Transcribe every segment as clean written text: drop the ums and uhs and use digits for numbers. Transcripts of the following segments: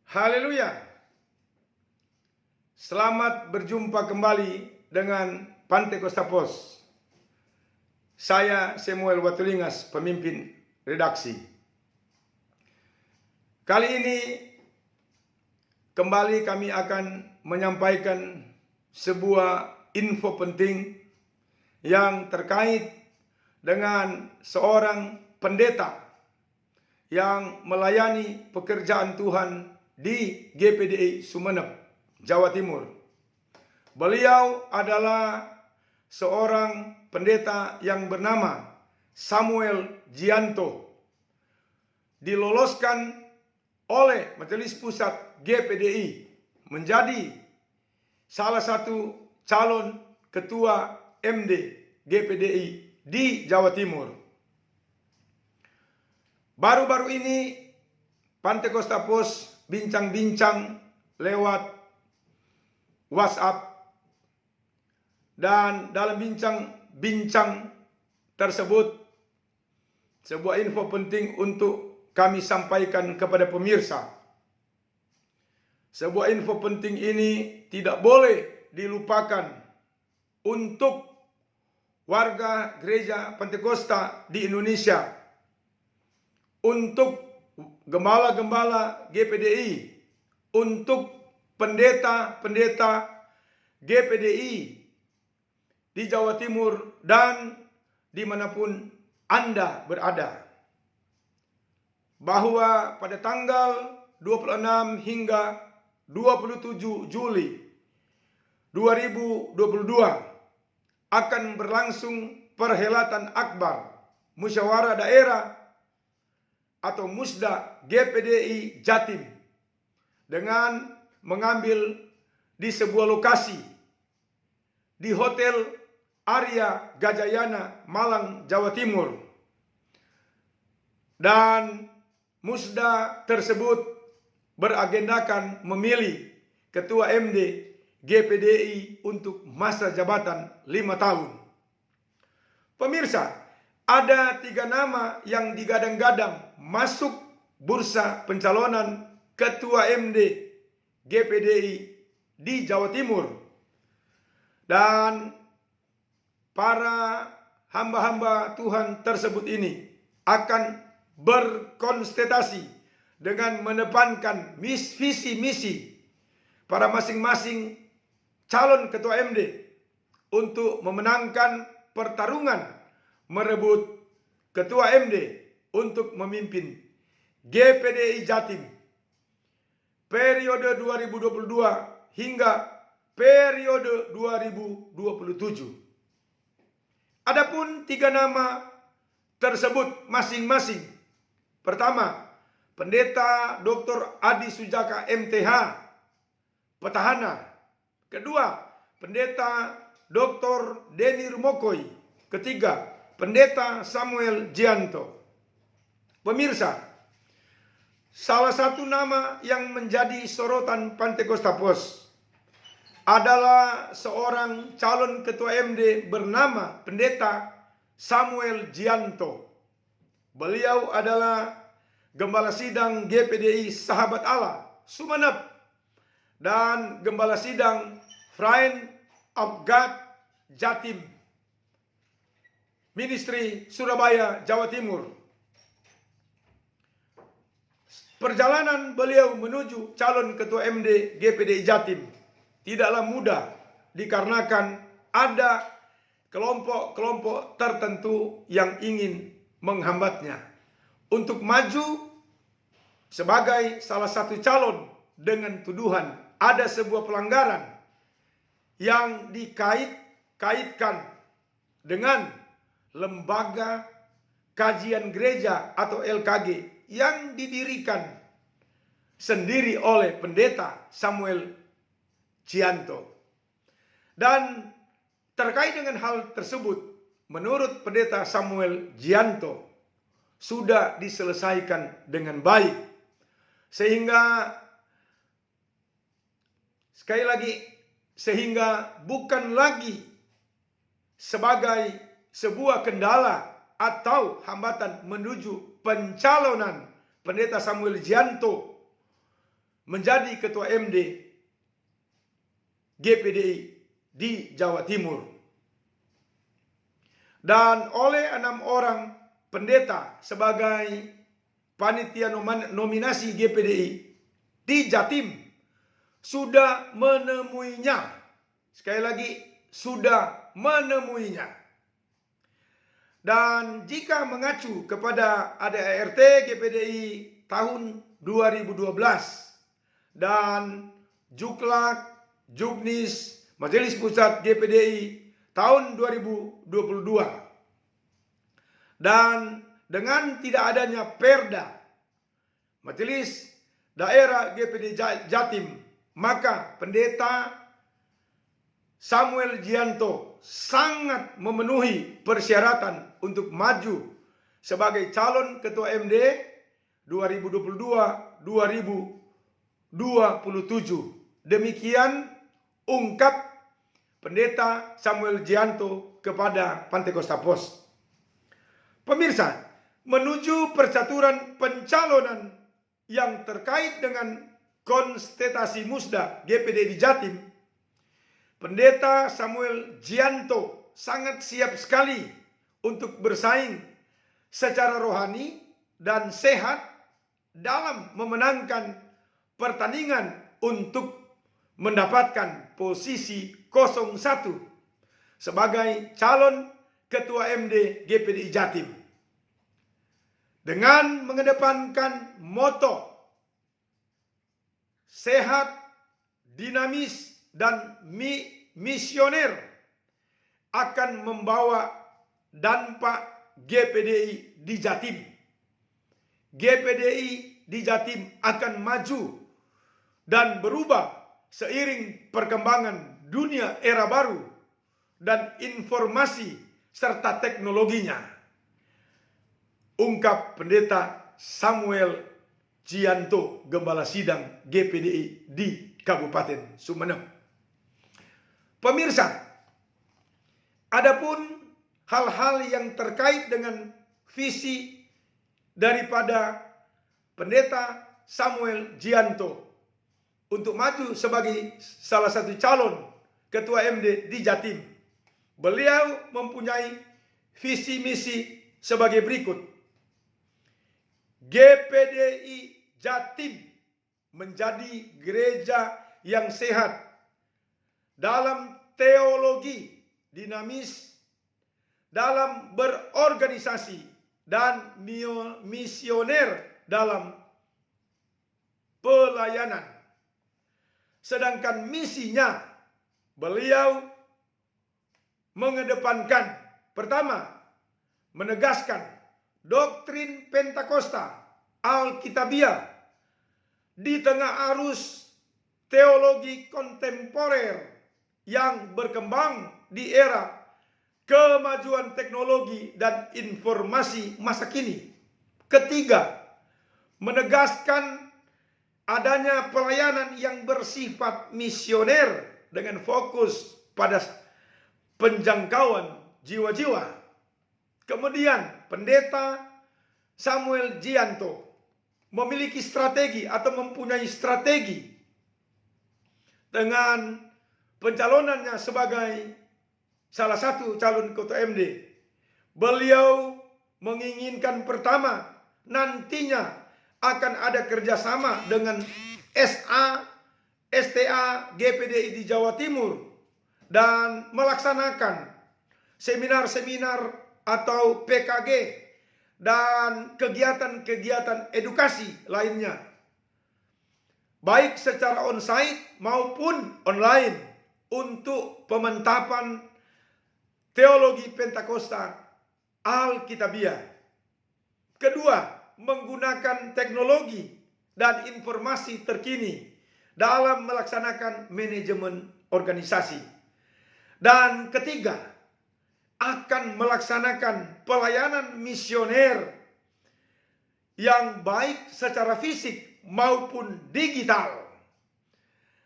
Haleluya. Selamat berjumpa kembali dengan Pantai Costa Pos. Saya Samuel Watulingas, pemimpin redaksi. Kali ini kembali kami akan menyampaikan sebuah info penting yang terkait dengan seorang pendeta yang melayani pekerjaan Tuhan di GPDI Sumeneb, Jawa Timur. Beliau adalah seorang pendeta yang bernama Samuel Gianto. Diloloskan oleh Majelis Pusat GPDI menjadi salah satu calon ketua MD GPDI di Jawa Timur. Baru-baru ini Pantai Costa Pos bincang-bincang lewat WhatsApp, dan dalam bincang-bincang tersebut sebuah info penting untuk kami sampaikan kepada pemirsa. Sebuah info penting ini tidak boleh dilupakan untuk warga gereja Pantai Costa di Indonesia, untuk gembala-gembala GPDI, untuk pendeta-pendeta GPDI di Jawa Timur dan dimanapun Anda berada, bahwa pada tanggal 26 hingga 27 Juli 2022 akan berlangsung perhelatan akbar musyawarah daerah atau Musda GPDI Jatim dengan mengambil di sebuah lokasi di Hotel Arya Gajayana, Malang, Jawa Timur. Dan Musda tersebut beragendakan memilih Ketua MD GPDI untuk masa jabatan 5 tahun. Pemirsa, ada 3 nama yang digadang-gadang masuk bursa pencalonan Ketua MD GPDI di Jawa Timur. Dan para hamba-hamba Tuhan tersebut ini akan berkonsultasi dengan mendepankan visi misi para masing-masing calon Ketua MD untuk memenangkan pertarungan merebut Ketua MD untuk memimpin GPDI Jatim periode 2022 hingga periode 2027. Adapun 3 nama tersebut masing-masing. Pertama, Pendeta Dr. Adi Sujaka MTH, petahana. Kedua, Pendeta Dr. Denny Rumokoi. Ketiga, Pendeta Samuel Gianto. Pemirsa, salah satu nama yang menjadi sorotan Pantai Costa Pos adalah seorang calon Ketua MD bernama Pendeta Samuel Gianto. Beliau adalah Gembala Sidang GPDI Sahabat Allah Sumeneb dan Gembala Sidang Friend of God Jatim Ministry Surabaya, Jawa Timur. Perjalanan beliau menuju calon Ketua MD GPDI Jatim tidaklah mudah, dikarenakan ada kelompok-kelompok tertentu yang ingin menghambatnya untuk maju sebagai salah satu calon dengan tuduhan ada sebuah pelanggaran yang dikait-kaitkan dengan lembaga kajian gereja atau LKG yang didirikan sendiri oleh Pendeta Samuel Gianto. Dan terkait dengan hal tersebut, menurut Pendeta Samuel Gianto sudah diselesaikan dengan baik, sehingga sekali lagi, sehingga bukan lagi sebagai sebuah kendala atau hambatan menuju pencalonan Pendeta Samuel Gianto menjadi Ketua MD GPDI di Jawa Timur. Dan oleh 6 orang pendeta sebagai panitia nominasi GPDI di Jatim sudah menemuinya. Sekali lagi, sudah menemuinya. Dan jika mengacu kepada ADART GPDI tahun 2012 dan Juklak, Juknis, Majelis Pusat GPDI tahun 2022. Dan dengan tidak adanya Perda Majelis Daerah GPD Jatim, maka Pendeta Samuel Jianto sangat memenuhi persyaratan untuk maju sebagai calon Ketua MD 2022-2027. Demikian ungkap Pendeta Samuel Jianto kepada Pantekosta Pos. Pemirsa, menuju percaturan pencalonan yang terkait dengan konstetasi musda GPD di Jatim, Pendeta Samuel Jianto sangat siap sekali untuk bersaing secara rohani dan sehat dalam memenangkan pertandingan untuk mendapatkan posisi 01 sebagai calon Ketua MD GPDI Jatim. Dengan mengedepankan moto sehat, dinamis, dan misioner akan membawa dampak GPDI di Jatim. GPDI di Jatim akan maju dan berubah seiring perkembangan dunia era baru dan informasi serta teknologinya. Ungkap Pendeta Samuel Jianto, Gembala Sidang GPDI di Kabupaten Sumeneb. Pemirsa, adapun hal-hal yang terkait dengan visi daripada Pendeta Samuel Jianto untuk maju sebagai salah satu calon Ketua MD di Jatim, beliau mempunyai visi misi sebagai berikut. GPDI Jatim menjadi gereja yang sehat dalam teologi, dinamis dalam berorganisasi, dan misioner dalam pelayanan. Sedangkan misinya, beliau mengedepankan, pertama, menegaskan doktrin Pentakosta Alkitabiah di tengah arus teologi kontemporer yang berkembang di era kemajuan teknologi dan informasi masa kini. Ketiga, menegaskan adanya pelayanan yang bersifat misioner dengan fokus pada penjangkauan jiwa-jiwa. Kemudian Pendeta Samuel Jianto memiliki strategi atau mempunyai strategi dengan pencalonannya sebagai salah satu calon Ketua MD. Beliau menginginkan pertama, nantinya akan ada kerjasama dengan STA GPDI di Jawa Timur dan melaksanakan seminar-seminar atau PKG dan kegiatan-kegiatan edukasi lainnya, baik secara onsite maupun online, untuk pemantapan teologi Pentakosta Alkitabiah. Kedua, menggunakan teknologi dan informasi terkini dalam melaksanakan manajemen organisasi. Dan ketiga, akan melaksanakan pelayanan misioner yang baik secara fisik maupun digital.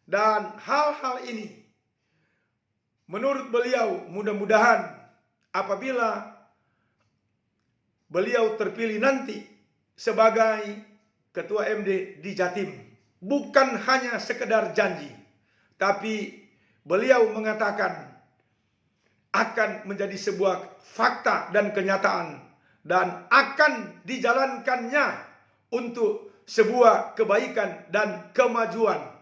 Dan hal-hal ini menurut beliau mudah-mudahan apabila beliau terpilih nanti sebagai Ketua MD di Jatim, bukan hanya sekedar janji, tapi beliau mengatakan akan menjadi sebuah fakta dan kenyataan, dan akan dijalankannya untuk sebuah kebaikan dan kemajuan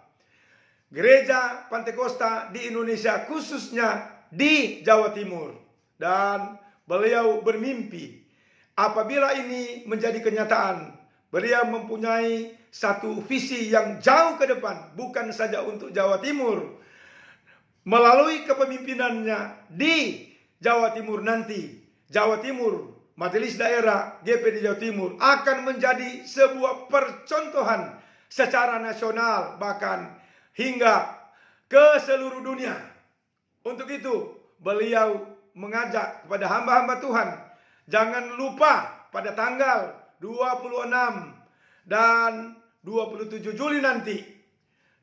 Gereja Pantekosta di Indonesia, khususnya di Jawa Timur. Dan beliau bermimpi apabila ini menjadi kenyataan, beliau mempunyai satu visi yang jauh ke depan, bukan saja untuk Jawa Timur. Melalui kepemimpinannya di Jawa Timur nanti, Jawa Timur, Majelis Daerah GPD Jawa Timur akan menjadi sebuah percontohan secara nasional, bahkan hingga ke seluruh dunia. Untuk itu, beliau mengajak kepada hamba-hamba Tuhan, jangan lupa pada tanggal 26 dan 27 Juli nanti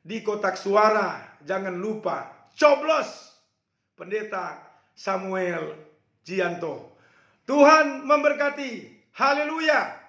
di kotak suara, jangan lupa coblos Pendeta Samuel Gianto. Tuhan memberkati. Haleluya.